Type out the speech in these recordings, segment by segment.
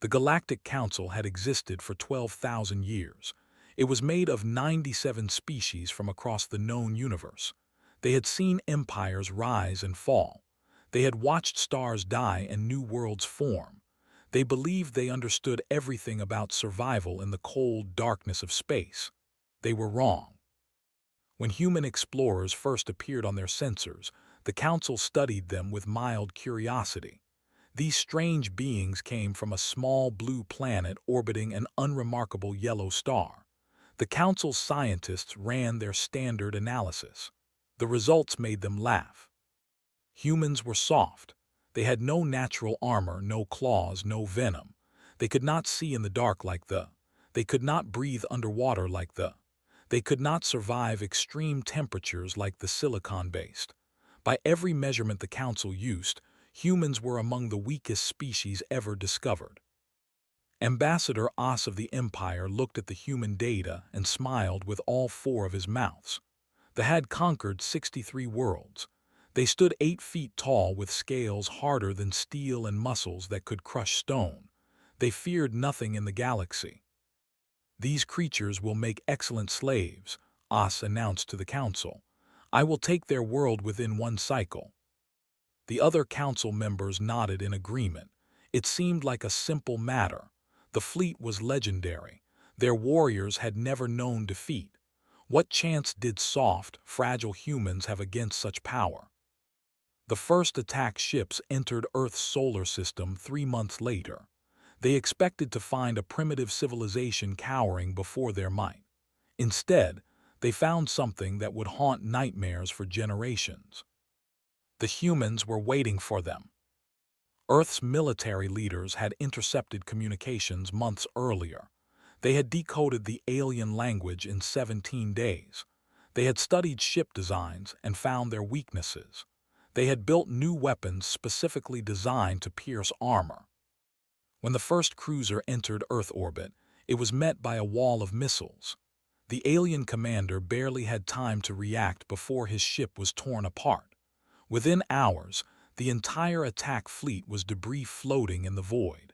The Galactic Council had existed for 12,000 years. It was made of 97 species from across the known universe. They had seen empires rise and fall. They had watched stars die and new worlds form. They believed they understood everything about survival in the cold darkness of space. They were wrong. When human explorers first appeared on their sensors, the Council studied them with mild curiosity. These strange beings came from a small blue planet orbiting an unremarkable yellow star. The Council's scientists ran their standard analysis. The results made them laugh. Humans were soft. They had no natural armor, no claws, no venom. They could not see in the dark like the. They could not breathe underwater like the. They could not survive extreme temperatures like the silicon-based. By every measurement the Council used, humans were among the weakest species ever discovered. Ambassador Os of the Empire looked at the human data and smiled with all four of his mouths. They had conquered 63 worlds. They stood 8 feet tall with scales harder than steel and muscles that could crush stone. They feared nothing in the galaxy. "These creatures will make excellent slaves," Os announced to the Council. "I will take their world within one cycle." The other Council members nodded in agreement. It seemed like a simple matter. The fleet was legendary. Their warriors had never known defeat. What chance did soft, fragile humans have against such power? The first attack ships entered Earth's solar system 3 months later. They expected to find a primitive civilization cowering before their might. Instead, they found something that would haunt nightmares for generations. The humans were waiting for them. Earth's military leaders had intercepted communications months earlier. They had decoded the alien language in 17 days. They had studied ship designs and found their weaknesses. They had built new weapons specifically designed to pierce armor. When the first cruiser entered Earth orbit, it was met by a wall of missiles. The alien commander barely had time to react before his ship was torn apart. Within hours, the entire attack fleet was debris floating in the void.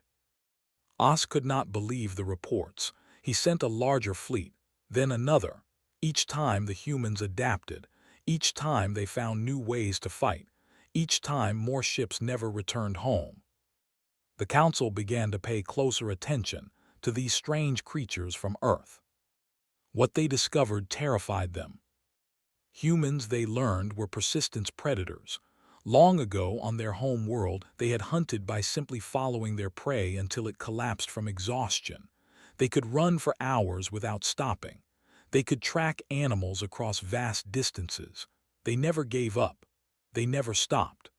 Os could not believe the reports. He sent a larger fleet, then another. Each time the humans adapted. Each time they found new ways to fight. Each time more ships never returned home. The Council began to pay closer attention to these strange creatures from Earth. What they discovered terrified them. Humans, they learned, were persistent predators. Long ago, on their home world, they had hunted by simply following their prey until it collapsed from exhaustion. They could run for hours without stopping. They could track animals across vast distances. They never gave up. They never stopped.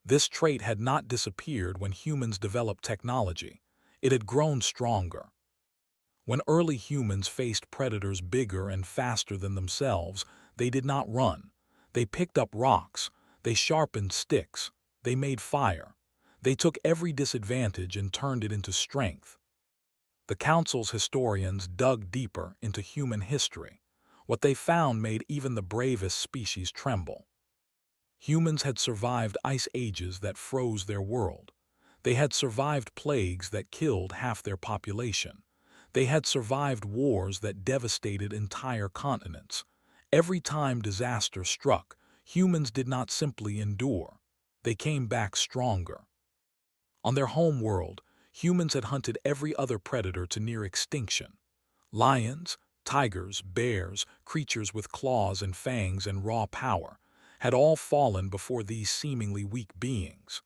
This trait had not disappeared when humans developed technology. It had grown stronger. When early humans faced predators bigger and faster than themselves, they did not run. They picked up rocks. They sharpened sticks. They made fire. They took every disadvantage and turned it into strength. The Council's historians dug deeper into human history. What they found made even the bravest species tremble. Humans had survived ice ages that froze their world. They had survived plagues that killed half their population. They had survived wars that devastated entire continents. Every time disaster struck, humans did not simply endure. They came back stronger. On their home world, humans had hunted every other predator to near extinction. Lions, tigers, bears, creatures with claws and fangs and raw power, had all fallen before these seemingly weak beings.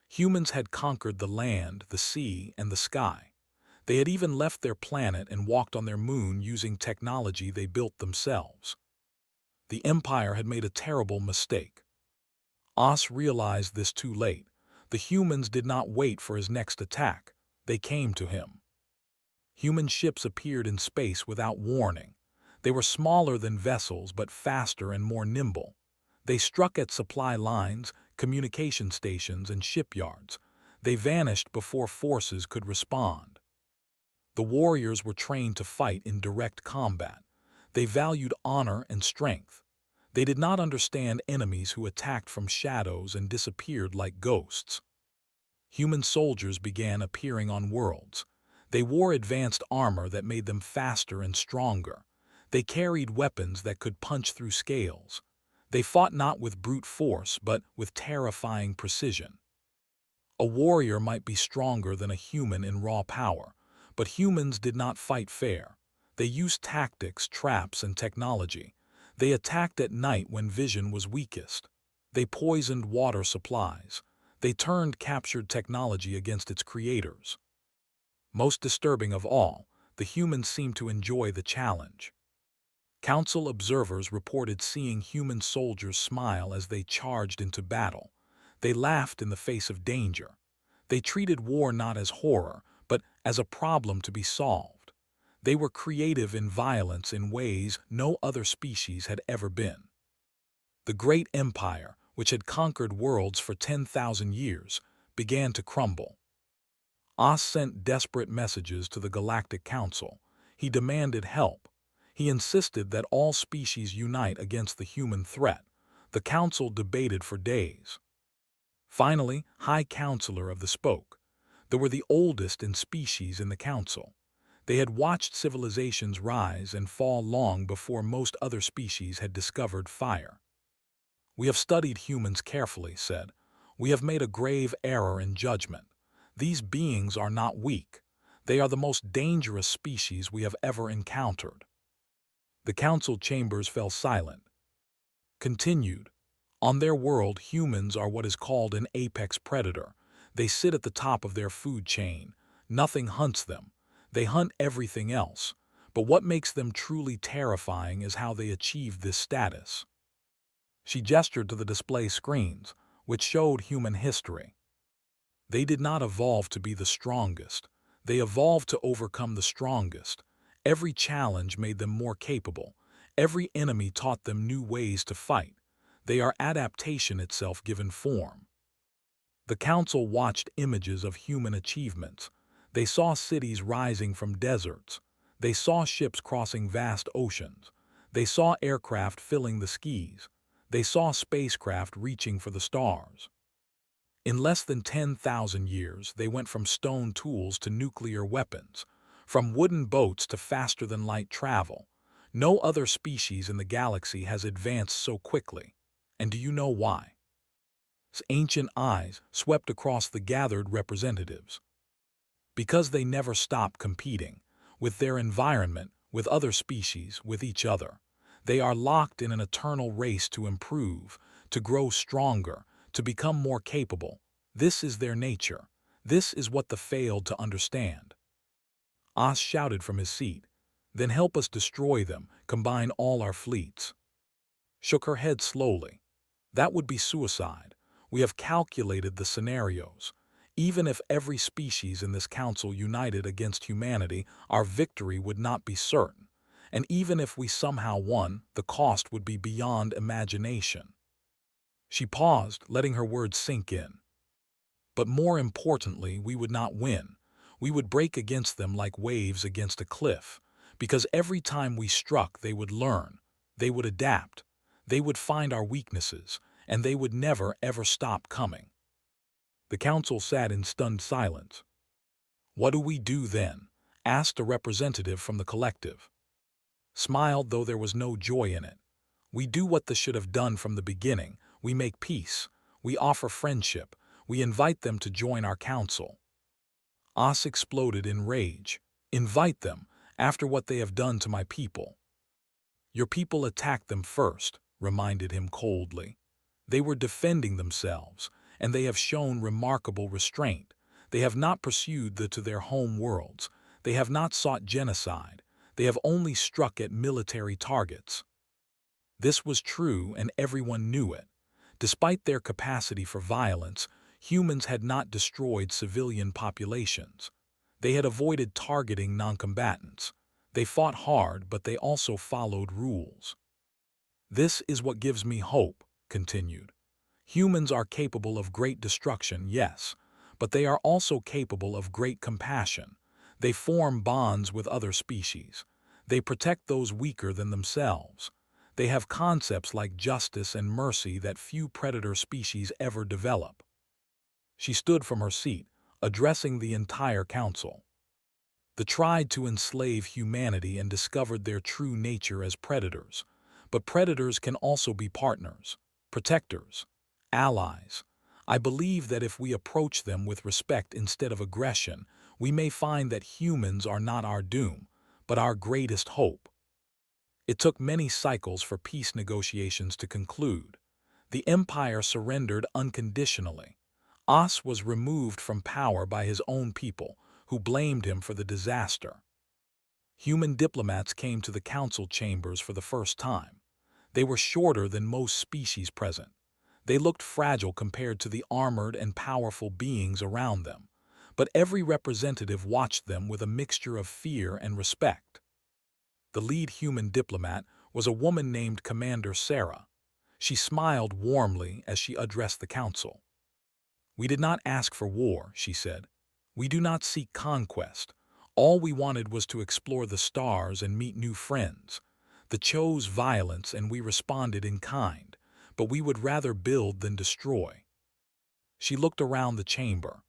Humans had conquered the land, the sea, and the sky. They had even left their planet and walked on their moon using technology they built themselves. The Empire had made a terrible mistake. Os realized this too late. The humans did not wait for his next attack. They came to him. Human ships appeared in space without warning. They were smaller than vessels but faster and more nimble. They struck at supply lines, communication stations, and shipyards. They vanished before forces could respond. The warriors were trained to fight in direct combat. They valued honor and strength. They did not understand enemies who attacked from shadows and disappeared like ghosts. Human soldiers began appearing on worlds. They wore advanced armor that made them faster and stronger. They carried weapons that could punch through scales. They fought not with brute force, but with terrifying precision. A warrior might be stronger than a human in raw power, but humans did not fight fair. They used tactics, traps, and technology. They attacked at night when vision was weakest. They poisoned water supplies. They turned captured technology against its creators. Most disturbing of all, the humans seemed to enjoy the challenge. Council observers reported seeing human soldiers smile as they charged into battle. They laughed in the face of danger. They treated war not as horror, but as a problem to be solved. They were creative in violence in ways no other species had ever been. The great empire, which had conquered worlds for 10,000 years, began to crumble. Oz sent desperate messages to the Galactic Council. He demanded help. He insisted that all species unite against the human threat. The Council debated for days. Finally, High Counselor of the spoke. They were the oldest in species in the Council. They had watched civilizations rise and fall long before most other species had discovered fire. "We have studied humans carefully," said. "We have made a grave error in judgment. These beings are not weak. They are the most dangerous species we have ever encountered." The council chambers fell silent. Continued. On their world, humans are what is called an apex predator. They sit at the top of their food chain. Nothing hunts them. They hunt everything else. But what makes them truly terrifying is how they achieve this status. She gestured to the display screens, which showed human history. They did not evolve to be the strongest. They evolved to overcome the strongest. Every challenge made them more capable. Every enemy taught them new ways to fight. They are adaptation itself given form. The council watched images of human achievements. They saw cities rising from deserts. They saw ships crossing vast oceans. They saw aircraft filling the skies. They saw spacecraft reaching for the stars. In less than 10,000 years, they went from stone tools to nuclear weapons, from wooden boats to faster-than-light travel. No other species in the galaxy has advanced so quickly. And do you know why? His ancient eyes swept across the gathered representatives. Because they never stopped competing, with their environment, with other species, with each other. They are locked in an eternal race to improve, to grow stronger, to become more capable. This is their nature. This is what they failed to understand. Oz shouted from his seat. "Then help us destroy them, combine all our fleets." Shook her head slowly. "That would be suicide. We have calculated the scenarios. Even if every species in this council united against humanity, our victory would not be certain. And even if we somehow won, the cost would be beyond imagination." She paused, letting her words sink in. "But more importantly, we would not win. We would break against them like waves against a cliff, because every time we struck, they would learn, they would adapt, they would find our weaknesses, and they would never, ever stop coming." The council sat in stunned silence. "What do we do then?" asked a representative from the collective. Smiled, though there was no joy in it. "We do what they should have done from the beginning. We make peace. We offer friendship. We invite them to join our council." Os exploded in rage. "Invite them, after what they have done to my people." "Your people attacked them first," reminded him coldly. "They were defending themselves, and they have shown remarkable restraint. They have not pursued them to their home worlds. They have not sought genocide. They have only struck at military targets." This was true, and everyone knew it. Despite their capacity for violence, humans had not destroyed civilian populations. They had avoided targeting non-combatants. They fought hard, but they also followed rules. "This is what gives me hope," continued. "Humans are capable of great destruction, yes, but they are also capable of great compassion. They form bonds with other species. They protect those weaker than themselves. They have concepts like justice and mercy that few predator species ever develop." She stood from her seat, addressing the entire council. They tried to enslave humanity and discovered their true nature as predators. But predators can also be partners, protectors, allies. I believe that if we approach them with respect instead of aggression, we may find that humans are not our doom, but our greatest hope. It took many cycles for peace negotiations to conclude. The empire surrendered unconditionally. As was removed from power by his own people, who blamed him for the disaster. Human diplomats came to the council chambers for the first time. They were shorter than most species present. They looked fragile compared to the armored and powerful beings around them, but every representative watched them with a mixture of fear and respect. The lead human diplomat was a woman named Commander Sarah. She smiled warmly as she addressed the council. "We did not ask for war," she said. "We do not seek conquest. All we wanted was to explore the stars and meet new friends. They chose violence and we responded in kind, but we would rather build than destroy." She looked around the chamber.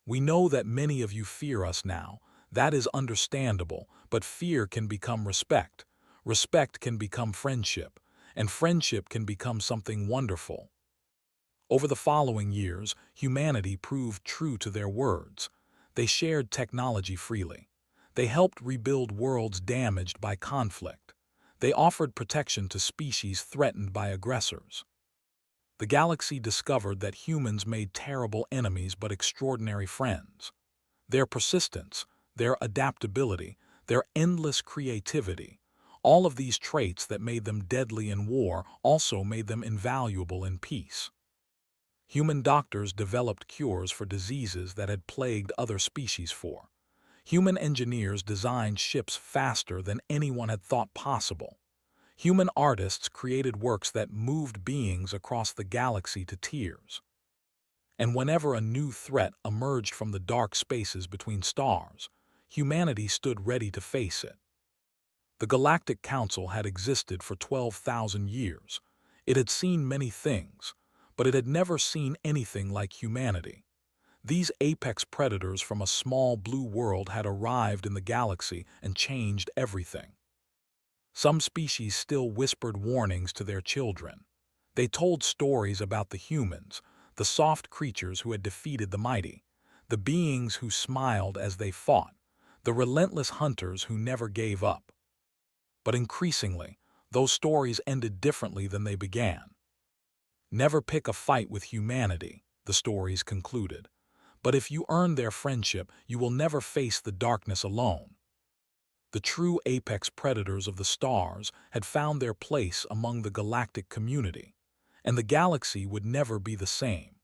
"We know that many of you fear us now. That is understandable, but fear can become respect. Respect can become friendship, and friendship can become something wonderful." Over the following years, humanity proved true to their words. They shared technology freely. They helped rebuild worlds damaged by conflict. They offered protection to species threatened by aggressors. The galaxy discovered that humans made terrible enemies but extraordinary friends. Their persistence, their adaptability, their endless creativity, all of these traits that made them deadly in war also made them invaluable in peace. Human doctors developed cures for diseases that had plagued other species for. Human engineers designed ships faster than anyone had thought possible. Human artists created works that moved beings across the galaxy to tears. And whenever a new threat emerged from the dark spaces between stars, humanity stood ready to face it. The Galactic Council had existed for 12,000 years. It had seen many things, but it had never seen anything like humanity. These apex predators from a small blue world had arrived in the galaxy and changed everything. Some species still whispered warnings to their children. They told stories about the humans, the soft creatures who had defeated the mighty, the beings who smiled as they fought, the relentless hunters who never gave up. But increasingly, those stories ended differently than they began. "Never pick a fight with humanity," the stories concluded. "But if you earn their friendship, you will never face the darkness alone." The true apex predators of the stars had found their place among the galactic community, and the galaxy would never be the same.